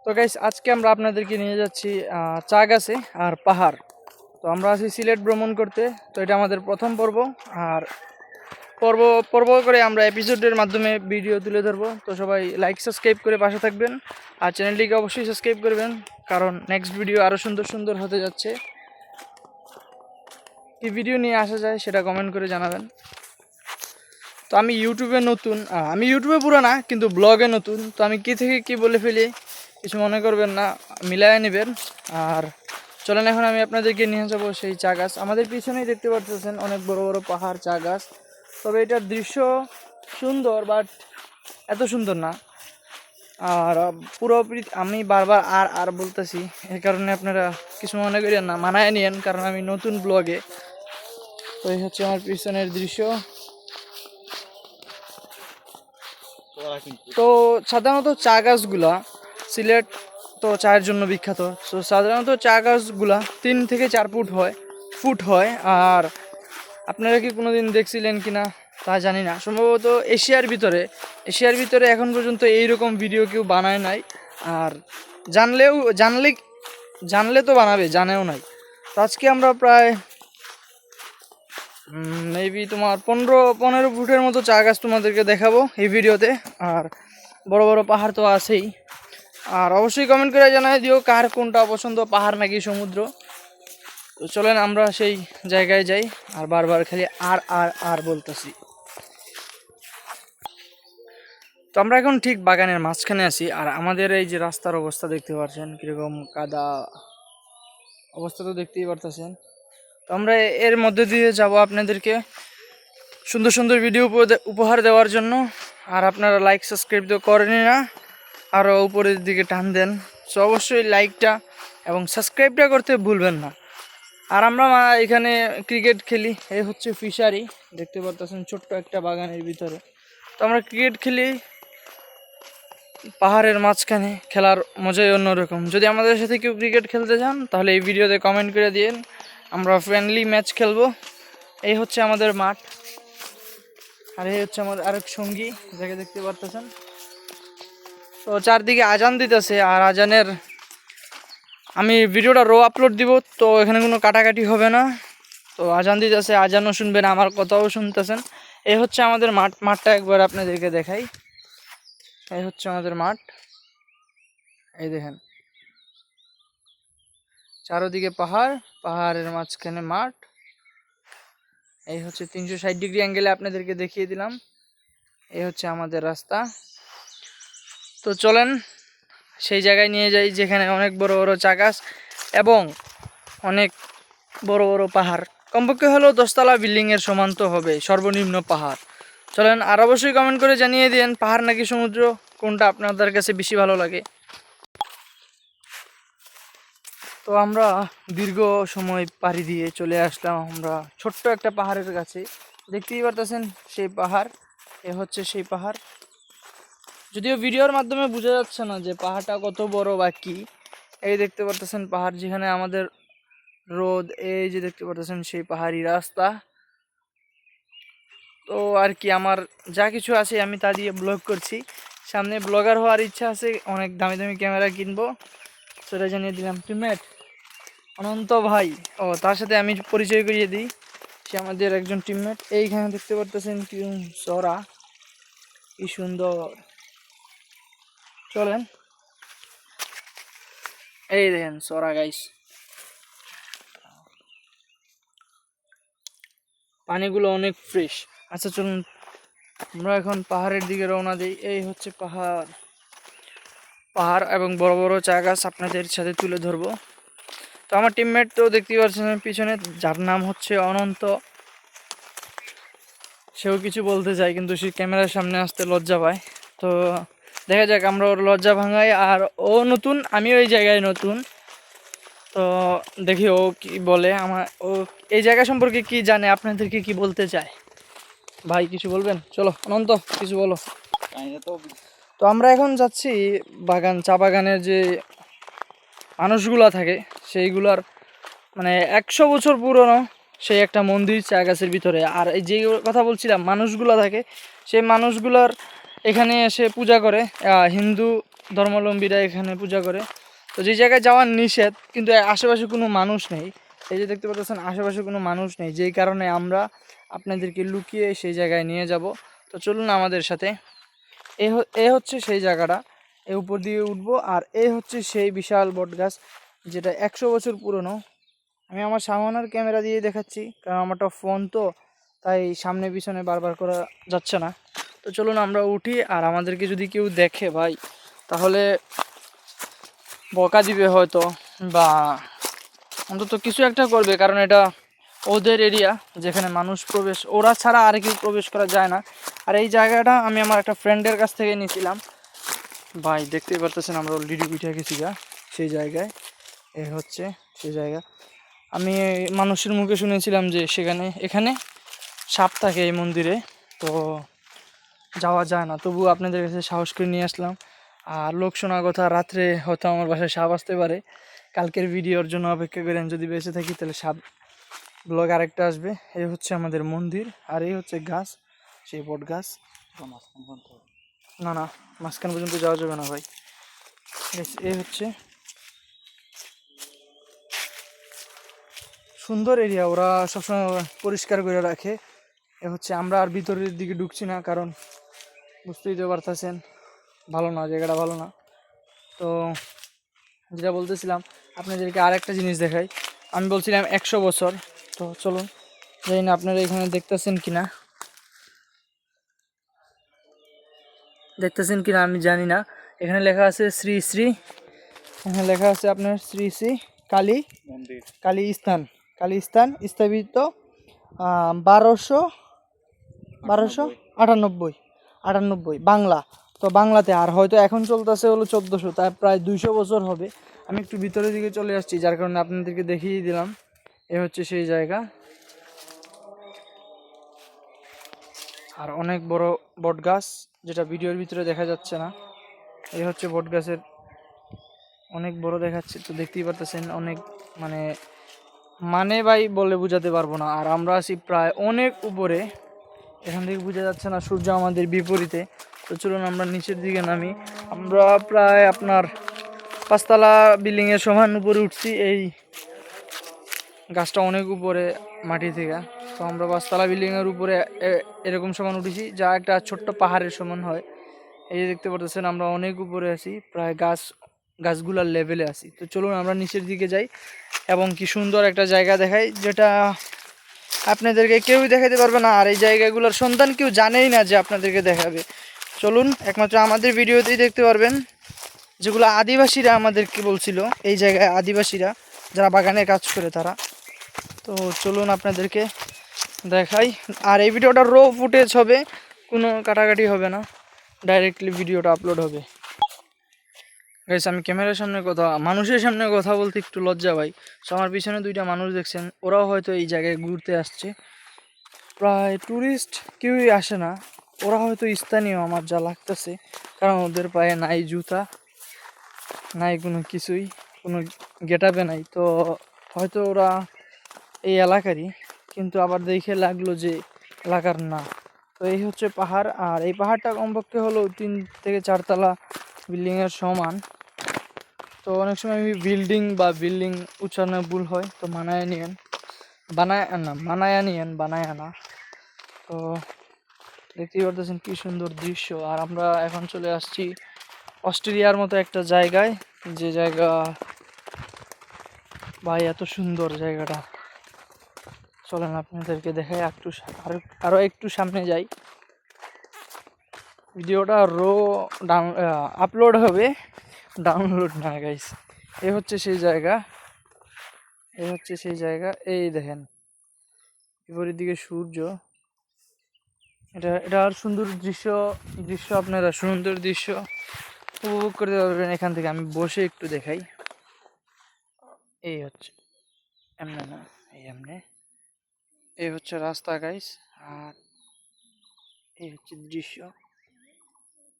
তো গাইস আজকে আমরা আপনাদেরকে নিয়ে যাচ্ছি চা গাছে আর পাহাড়। তো আমরা আছি সিলেট ভ্রমণ করতে। তো এটা আমাদের প্রথম পর্ব। আর পর্ব পর্ব করে আমরা এপিসোডের মাধ্যমে ভিডিও তুলে ধরবো। তো সবাই লাইক সাবস্ক্রাইব করে পাশে থাকবেন আর চ্যানেলটিকে অবশ্যই সাবস্ক্রাইব করবেন, কারণ নেক্সট ভিডিও আরও সুন্দর সুন্দর হতে যাচ্ছে। কি ভিডিও নিয়ে আসা যায় সেটা কমেন্ট করে জানাবেন। তো আমি ইউটিউবে নতুন, আমি ইউটিউবে পুরো না কিন্তু ব্লগে নতুন। তো আমি কী থেকে কী বলে ফেলি কিছু মনে করবেন না, মিলায় নেবেন। আর চলেন এখন আমি আপনাদেরকে নিয়ে যাবো সেই চা গাছ। আমাদের পিছনেই দেখতে পাচ্ছেন অনেক বড় বড় পাহাড়, চা গাছ। তবে এটার দৃশ্য সুন্দর, বাট এত সুন্দর না। আর পুরো আমি বারবার আর বলতেছি, এই কারণে আপনারা কিছু মনে করেন না, মানায় নিয়েন, কারণ আমি নতুন ব্লগে। তো এই হচ্ছে আমার পিছনের দৃশ্য। তো সাধারণত চা গাছগুলা, সিলেট তো চায়ের জন্য বিখ্যাত। তো সাধারণত চা গাছগুলা 3 থেকে 4 ফুট হয়। আর আপনারা কি কোনোদিন দেখছিলেন কিনা তা জানি না, সম্ভবত এশিয়ার ভিতরে এখন পর্যন্ত এইরকম ভিডিও কেউ বানায় নাই। আর জানলে তো বানাবে, জানেও নাই। তো আজকে আমরা প্রায় মেবি তোমার 15 ফুটের মতো চা গাছ তোমাদেরকে দেখাবো এই ভিডিওতে। আর বড় বড় পাহাড় তো আছেই। আর অবশ্যই কমেন্ট করে জানাই দিও কার কোনটা পছন্দ, পাহাড় নাকি সমুদ্র। তো চলেন আমরা সেই জায়গায় যাই। আর বারবার খালি আর বলতেছি। তো আমরা এখন ঠিক বাগানের মাঝখানে আছি। আর আমাদের এই যে রাস্তার অবস্থা দেখতে পাচ্ছেন, কীরকম কাদা অবস্থা তো দেখতেই পারতেছেন। তো আমরা এর মধ্যে দিয়ে যাব আপনাদেরকে সুন্দর সুন্দর ভিডিও উপহার দেওয়ার জন্য। আর আপনারা লাইক সাবস্ক্রাইব তো করেনই না, আরও উপরের দিকে টান দেন। সো অবশ্যই লাইকটা এবং সাবস্ক্রাইবটা করতে ভুলবেন না। আর আমরা এখানে ক্রিকেট খেলি। এই হচ্ছে ফিশারি, দেখতে পাচ্ছেন ছোট্ট একটা বাগানের ভিতরে। তো আমরা ক্রিকেট খেলি পাহাড়ের মাঝখানে, খেলার মজাই অন্যরকম। যদি আমাদের সাথে কেউ ক্রিকেট খেলতে চান তাহলে এই ভিডিওতে কমেন্ট করে দিন, আমরা ফ্রেন্ডলি ম্যাচ খেলবো। এই হচ্ছে আমাদের মাঠ। আর এই হচ্ছে আমাদের আরেক সঙ্গী, যাকে দেখতে পারতেছেন। তো চারদিকে আজান দিতেছে, আর আজানের আমি ভিডিওটা আপলোড দিব, তো এখানে কোনো কাটাকাটি হবে না। তো আজান দিতেছে, আজানও শুনবেন, আমার কথাও শুনতেছেন। এই হচ্ছে আমাদের মাঠটা একবার আপনাদেরকে দেখাই। এই হচ্ছে আমাদের মাঠ, এই দেখেন চারোদিকে পাহাড়, পাহাড়ের মাঝখানে মাঠ। এই হচ্ছে 360 ডিগ্রি অ্যাঙ্গেলে আপনাদেরকে দেখিয়ে দিলাম। এই হচ্ছে আমাদের রাস্তা। তো চলেন সেই জায়গায় নিয়ে যাই যেখানে অনেক বড় বড় চা গাছ এবং অনেক বড় বড় পাহাড়। কমপক্ষে হলেও 10তলা বিল্ডিংয়ের সমান তো হবে সর্বনিম্ন পাহাড়। চলেন, আর অবশ্যই কমেন্ট করে জানিয়ে দিন পাহাড় নাকি সমুদ্র, কোনটা আপনাদের কাছে বেশি ভালো লাগে। তো আমরা দীর্ঘ সময় পাড়ি দিয়ে চলে আসলাম আমরা ছোট্ট একটা পাহাড়ের কাছে। দেখতেই পারতেছেন সেই পাহাড়, এ হচ্ছে সেই পাহাড়। যদিও ভিডিওর মাধ্যমে বোঝা যাচ্ছে না যে পাহাড়টা কত বড় বা কি। এই দেখতে পারতেছেন পাহাড়, যেখানে আমাদের রোদ, এই যে দেখতে পারতেছেন সেই পাহাড়ি রাস্তা। তো আর কি, আমার যা কিছু আছে আমি তা দিয়ে ব্লগ করছি। সামনে ব্লগার হওয়ার ইচ্ছা আছে, অনেক দামি দামি ক্যামেরা কিনবো, সেটা জানিয়ে দিলাম। টিমমেট অনন্ত ভাই, ও তার সাথে আমি পরিচয় করিয়ে দিই, সে আমাদের একজন টিমমেট। এইখানে দেখতে পারতেছেন কি চড়া, কি সুন্দর। চলেন, এই দেখেন চড়া গাইস, পানিগুলো অনেক ফ্রেশ। আচ্ছা চলুন আমরা এখন পাহাড়ের দিকে রওনা দিই। এই হচ্ছে পাহাড় এবং বড় বড় চা গাছ আপনাদের সাথে তুলে ধরবো। তো আমার টিমমেট তো দেখতেই পাচ্ছেন পিছনে, যার নাম হচ্ছে অনন্ত। সেও কিছু বলতে চায় কিন্তু সে ক্যামেরার সামনে আসতে লজ্জা পায়। তো দেখা যাক আমরা ওর লজ্জা ভাঙাই। আর ও নতুন, আমিও এই জায়গায় নতুন। তো দেখি ও কি বলে, ও এই জায়গা সম্পর্কে কি জানে, আপনাদেরকে কি বলতে চায়। ভাই কিছু বলবেন? চলো অনন্ত কিছু বলো। তো আমরা এখন যাচ্ছি চা বাগানের যে মানুষগুলা থাকে সেইগুলার মানে 100 বছর পুরনো সেই একটা মন্দির চা গাছের ভিতরে। আর এই যে কথা বলছিলাম মানুষগুলা থাকে, সেই মানুষগুলার এখানে এসে পূজা করে। হিন্দু ধর্মাবলম্বীরা এখানে পূজা করে। তো যে জায়গায় যাওয়ার নিষেধ, কিন্তু আশেপাশে কোনো মানুষ নেই। এই যে দেখতে পাচ্ছেন আশেপাশে কোনো মানুষ নেই, যেই কারণে আমরা আপনাদেরকে লুকিয়ে সেই জায়গায় নিয়ে যাব। তো চলুন আমাদের সাথে। এ হচ্ছে সেই জায়গাটা, এর উপর দিয়ে উঠবো। আর এই হচ্ছে সেই বিশাল বটগাছ, যেটা 100 বছর পুরনো। আমি আমার সামনের ক্যামেরা দিয়ে দেখাচ্ছি, কারণ আমারটা ফোন তো, তাই সামনে পিছনে বারবার করা যাচ্ছে না। তো চলুন আমরা উঠি। আর আমাদেরকে যদি কেউ দেখে ভাই, তাহলে বকা দিবে হয়তো, বা অন্তত কিছু একটা করবে, কারণ এটা ওদের এরিয়া, যেখানে মানুষ প্রবেশ, ওরা ছাড়া আর কেউ প্রবেশ করা যায় না। আর এই জায়গাটা আমি আমার একটা ফ্রেন্ডের কাছ থেকে নিয়েছিলাম। ভাই দেখতেই পারতেছেন আমরা অলরেডি উঠে গেছি গা সেই জায়গায়। এ হচ্ছে সেই জায়গা। আমি মানুষের মুখে শুনেছিলাম যে এখানে সাপ থাকে এই মন্দিরে, তো যাওয়া যায় না, তবু আপনাদের কাছে সাহস করে নিয়ে আসলাম। আর লোক শোনা কথা, রাত্রে হয়তো আমার বাসায় সাপ আসতে পারে। কালকের ভিডিওর জন্য অপেক্ষা করেন, যদি বেঁচে থাকি তাহলে সাপ ব্লগ আরেকটা আসবে। এই হচ্ছে আমাদের মন্দির, আর এই হচ্ছে গাছ, সেই বট গাছ। না না, মাঝখান পর্যন্ত যাওয়া যাবে না ভাই। এই হচ্ছে সুন্দর এরিয়া, ওরা সবসময় পরিষ্কার করে রাখে। এ হচ্ছে, আমরা আর ভিতরের দিকে ঢুকছি না, কারণ বুঝতেই তো পারতেছেন ভালো না, জায়গাটা ভালো না। তো যেটা বলতেছিলাম, আপনাদেরকে আর একটা জিনিস দেখাই। আমি বলছিলাম 100 বছর। তো চলুন, জানি না আপনারা এখানে দেখতেছেন কিনা আমি জানি না। এখানে লেখা আছে শ্রী শ্রী, এখানে লেখা আছে আপনার শ্রী শ্রী কালী মন্দির, কালী স্থান স্থাপিত 1298 বাংলা। তো বাংলাতে, আর হয়তো এখন চলতেছে হলো 1400, তাই প্রায় 200 বছর হবে। আমি একটু ভিতরের দিকে চলে আসছি, যার কারণে আপনাদেরকে দেখিয়ে দিলাম। এ হচ্ছে সেই জায়গা। আর অনেক বড় বট গাছ, যেটা ভিডিওর ভিতরে দেখা যাচ্ছে না। এই হচ্ছে বট গাছের, অনেক বড় দেখাচ্ছে, তো দেখতেই পারতেছেন। অনেক মানে মানে ভাই বলে বোঝাতে পারবো না। আর আমরা আছি প্রায় অনেক উপরে, এখান থেকে বোঝা যাচ্ছে না, সূর্য আমাদের বিপরীতে। তো চলুন আমরা নিচের দিকে নামি। আমরা প্রায় আপনার 5তলা বিল্ডিংয়ের সমান উপরে উঠছি। এই গাছটা অনেক উপরে মাটি থেকে। তো আমরা 5তলা বিল্ডিংয়ের উপরে এরকম সমান উঠেছি, যা একটা ছোট্ট পাহাড়ের সমান হয়। এই যে দেখতে পাচ্ছেন আমরা অনেক উপরে আছি, প্রায় গাছগুলার লেভেলে আছি। তো চলুন আমরা নিচের দিকে যাই, এবং কি সুন্দর একটা জায়গা দেখাই, যেটা আপনাদেরকে কেউই দেখাতে পারবে না। আর এই জায়গাগুলোর সন্ধান কেউ জানেই না যে আপনাদেরকে দেখাবে। চলুন, একমাত্র আমাদের ভিডিওতেই দেখতে পারবেন, যেগুলো আদিবাসীরা আমাদেরকে বলছিল, এই জায়গায় আদিবাসীরা যারা বাগানে কাজ করে তারা। তো চলুন আপনাদেরকে দেখাই। আর এই ভিডিওটা ফুটেজ হবে, কোনো কাটাকাটি হবে না, ডাইরেক্টলি ভিডিওটা আপলোড হবে। গাইস, আমি ক্যামেরার সামনে মানুষের সামনে কথা বলতে একটু লজ্জা ভাই। সো আমার পিছনে 2টা মানুষ দেখছেন, ওরাও হয়তো এই জায়গায় ঘুরতে আসছে। প্রায় ট্যুরিস্ট কেউই আসে না, ওরা হয়তো স্থানীয় আমার যা লাগতেছে, কারণ ওদের পায়ে নাই জুতা, নাই কোনো কিছুই, কোনো গেট আপে নাই। তো হয়তো ওরা এই এলাকারই, কিন্তু আবার দেখে লাগলো যে এলাকার না। তো এই হচ্ছে পাহাড়, আর এই পাহাড়টা কমপক্ষে হলো 3 থেকে 4 তলা বিল্ডিংয়ের সমান। তো অনেক সময় বিল্ডিং উচ্চারণে ভুল হয়, তো মানায় নিয়েন, বানায় না। তো দেখতেই পারতেছেন কি সুন্দর দৃশ্য। আর আমরা এখন চলে আসছি অস্ট্রেলিয়ার মতো একটা জায়গায়, যে জায়গা ভাই এত সুন্দর জায়গাটা। চলেন আপনাদেরকে দেখাই, আরো একটু সামনে যাই। ভিডিওটা আপলোড হবে, ডাউনলোড না গাইস। এই হচ্ছে সেই জায়গা, এই দেখেন বিপরীত দিকে সূর্য। এটা আর সুন্দর দৃশ্য আপনারা সুন্দর দৃশ্য উপভোগ করতে পারবেন এখান থেকে। আমি বসে একটু দেখাই। এই হচ্ছে এমনে না, এই হচ্ছে রাস্তা গাইস, আর এই হচ্ছে দৃশ্য।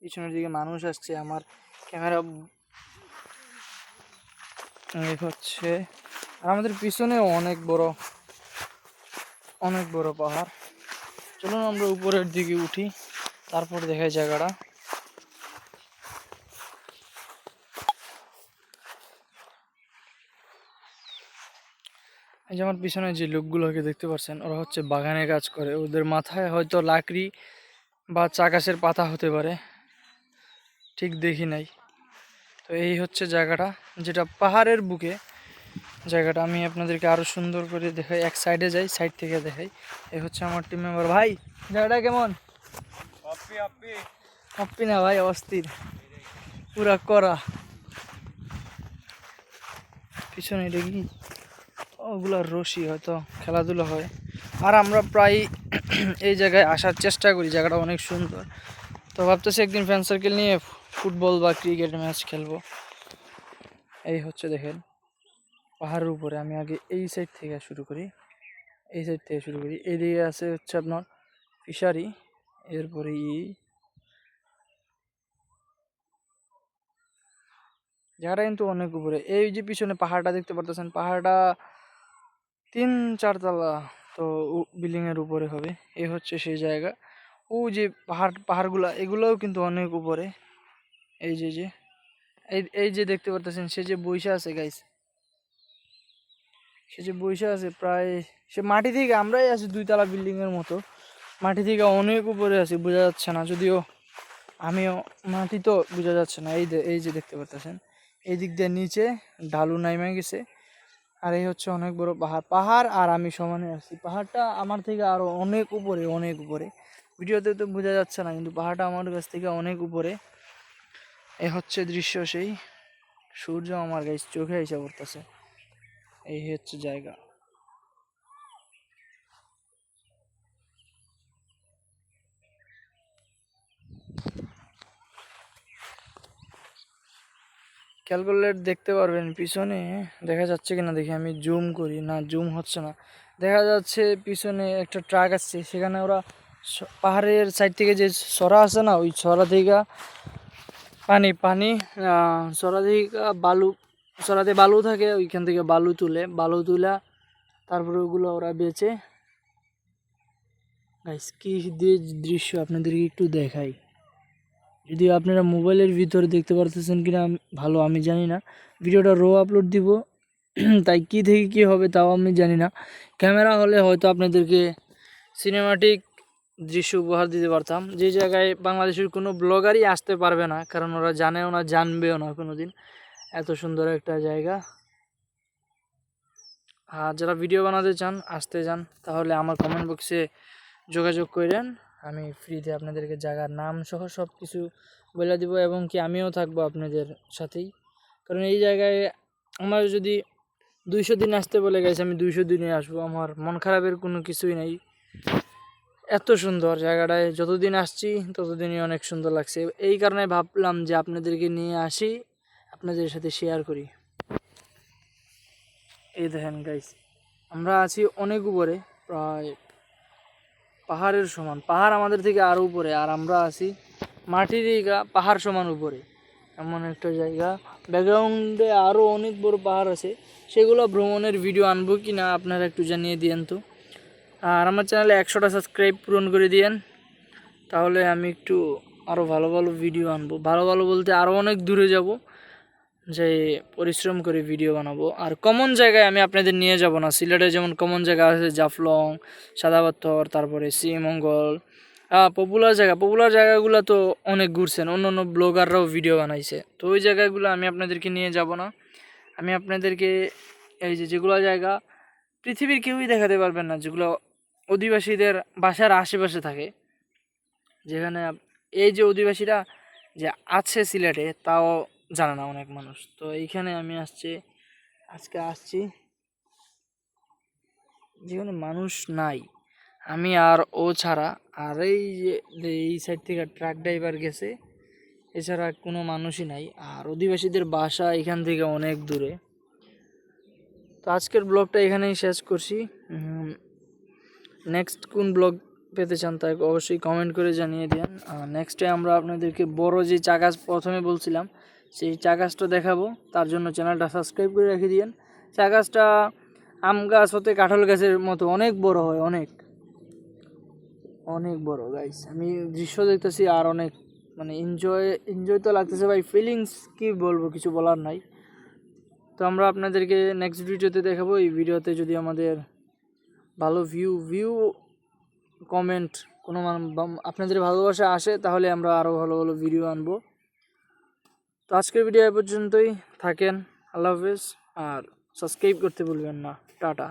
পিছনের দিকে মানুষ আসছে, আমার ক্যামেরা হচ্ছে। আর আমাদের পিছনে অনেক বড় পাহাড়। চলুন আমরা উপরের দিকে উঠি, তারপর দেখাই জায়গাটা। এই যে আমার পিছনে যে লোকগুলোকে দেখতে পাচ্ছেন, ওরা হচ্ছে বাগানে কাজ করে। ওদের মাথায় হয়তো লাকড়ি বা চা গাছের পাতা হতে পারে, ঠিক দেখি নাই। তো এই হচ্ছে জায়গাটা, যেটা পাহাড়ের বুকে জায়গাটা। আমি আপনাদেরকে আরো সুন্দর করে দেখাই, এক সাইডে যাই, সাইড থেকে দেখাই। এই হচ্ছে আমার টিম মেম্বার। ভাই জায়গাটা কেমন? আপনি না ভাই, অস্থির, পুরা করা। পিছনে এটা কি? ওগুলার রশি, হয়তো খেলাধুলা হয়। আর আমরা প্রায় এই জায়গায় আসার চেষ্টা করি, জায়গাটা অনেক সুন্দর। তো ভাবতেছি একদিন ফ্রেন্ড সার্কেল নিয়ে ফুটবল বা ক্রিকেট ম্যাচ খেলবো। এই হচ্ছে দেখেন পাহাড়ের উপরে। আমি আগে এই সাইড থেকে শুরু করি, এই সাইড থেকে শুরু করি। এইদিকে আছে হচ্ছে আপনার ফিশারি, এরপরে জায়গাটা কিন্তু অনেক উপরে। এই যে পিছনে পাহাড়টা দেখতে পারতেছেন, পাহাড়টা 3-4 তলা, তো বিল্ডিং এর উপরে হবে। এই হচ্ছে সেই জায়গা। ও যে পাহাড়গুলা, এগুলোও কিন্তু অনেক উপরে। এই যে এই যে দেখতে পারতেছেন, সে যে বইসা আছে গাইস, সে যে বইসা আছে প্রায়, সে মাটি থেকে, আমরাই আছি 2 তলা বিল্ডিং এর মতো, মাটি থেকে অনেক উপরে আছি, বোঝা যাচ্ছে না যদিও। আমিও মাটি তো বোঝা যাচ্ছে না। এই যে দেখতে পারতেছেন, এই দিক দিয়ে নিচে ঢালু নাইমা গেছে। আর এই হচ্ছে অনেক বড় পাহাড়। পাহাড় আর আমি সমানে আছি। পাহাড়টা আমার থেকে আরো অনেক উপরে, অনেক উপরে। ভিডিওতে তো বোঝা যাচ্ছে না, কিন্তু পাহাড়টা আমার কাছ থেকে অনেক উপরে। এ হচ্ছে দৃশ্য সেই। সূর্য আমার গাইস চোখে এসে পড়তেছে। এই হচ্ছে জায়গা। ক্যালকুলেট দেখতে পারবেন পিছনে, দেখা যাচ্ছে কিনা দেখি, আমি জুম করি, না জুম হচ্ছে না। দেখা যাচ্ছে পিছনে একটা ট্রাক আসছে, সেখানে ওরা পাহাড়ের সাইড থেকে যে সরা আছে না, ওই সরা থেকে পানি পানি সরা থেকে বালু, সরাতে বালু থাকে, ওইখান থেকে বালু তুলে, বালু তুলা তারপরে ওগুলো ওরা বেচে। গাইস কি দৃশ্য আপনাদেরকে একটু দেখাই, যদি আপনারা মোবাইলের ভিতরে দেখতে পারতেছেন কিনা ভালো আমি জানি না। ভিডিওটা রো আপলোড দিব, তাই কি থেকে কি হবে তাও আমি জানি না। ক্যামেরা হলে হয়তো আপনাদেরকে সিনেমাটিক দৃশ্য উপহার দিতে পারতাম, যে জায়গায় বাংলাদেশের কোনো ব্লগারই আসতে পারবে না, কারণ ওরা জানেও না, জানবেও না কোনো দিন। এত সুন্দর একটা জায়গা। আর যারা ভিডিও বানাতে চান, আসতে চান, তাহলে আমার কমেন্ট বক্সে যোগাযোগ করেন। আমি ফ্রিতে আপনাদেরকে জায়গার নাম সহ সব কিছু বলে দিব, এবং কি আমিও থাকবো আপনাদের সাথেই। কারণ এই জায়গায় আমার যদি 200 দিন আসতে বলে গেছে, আমি 200 দিনে আসবো। আমার মন খারাপের কোনো কিছুই নাই। এত সুন্দর জায়গাটায় যতদিন আসছি ততদিনই অনেক সুন্দর লাগছে। এই কারণে ভাবলাম যে আপনাদেরকে নিয়ে আসি, আপনাদের সাথে শেয়ার করি। এই দেখেন গাইস, আমরা আছি অনেক উপরে, প্রায় পাহাড়ের সমান। পাহাড় আমাদের থেকে আরও উপরে, আর আমরা আছি মাটির দিকে পাহাড় সমান উপরে। এমন একটা জায়গা। ব্যাকগ্রাউন্ডে আরও অনেক বড় পাহাড় আছে, সেগুলো ভ্রমণের ভিডিও আনবো কি না আপনারা একটু জানিয়ে দিয়েন তো। আর আমার চ্যানেলে 100টা সাবস্ক্রাইব পূরণ করে দিয়েন, তাহলে আমি একটু আরও ভালো ভালো ভিডিও আনবো। ভালো ভালো বলতে আরও অনেক দূরে যাব, যে পরিশ্রম করে ভিডিও বানাবো। আর কমন জায়গায় আমি আপনাদের নিয়ে যাব না। সিলেটে যেমন কমন জায়গা আছে, জাফলং, সাদাপাথর, তারপরে শ্রীমঙ্গল, পপুলার জায়গাগুলো তো অনেক ঘুরছেন, অন্য অন্য ব্লগাররাও ভিডিও বানাইছে। তো ওই জায়গাগুলো আমি আপনাদেরকে নিয়ে যাব না। আমি আপনাদেরকে এই যেগুলো জায়গা পৃথিবীর কেউই দেখাতে পারবেন না, যেগুলো অধিবাসীদের বাসার আশেপাশে থাকে, যেখানে এই যে অধিবাসীরা যে আছে সিলেটে তাও জানে না অনেক মানুষ। তো এইখানে আমি আজকে আসছি, যেখানে মানুষ নাই, আমি আর ও ছাড়া। আর এই যে এই সাইড থেকে ট্রাক ড্রাইভার গেছে, এছাড়া কোনো মানুষই নাই। আর অধিবাসীদের বাসা এখান থেকে অনেক দূরে। তো আজকের ব্লগটা এখানেই শেষ করছি। নেক্সট কোন ব্লগ পেতে চান তাই অবশ্যই কমেন্ট করে জানিয়ে দিন। নেক্সটে আমরা আপনাদেরকে বড় যে চা গাছ প্রথমে বলছিলাম, সেই চা গাছটা দেখাবো। তার জন্য চ্যানেলটা সাবস্ক্রাইব করে রেখে দিন। চা গাছটা আম গাছ হতে কাঁঠাল গাছের মতো অনেক বড় হয়, অনেক অনেক বড় গাইস। আমি দৃশ্য দেখতেছি আর অনেক এনজয় তো লাগতেছে ভাই, ফিলিংস কি বলবো, কিছু বলার নাই। তো আমরা আপনাদেরকে নেক্সট ভিডিওতে দেখাবো। এই ভিডিওতে যদি আমাদের ভালো ভিউ কমেন্ট কোনো আপনাদের ভালোবাসা আসে, তাহলে আমরা আরও ভালো ভালো ভিডিও আনবো। তো আজকের ভিডিও এ পর্যন্তই থাকেন। আল্লাহ হাফেজ, আর সাবস্ক্রাইব করতে ভুলবেন না। টাটা।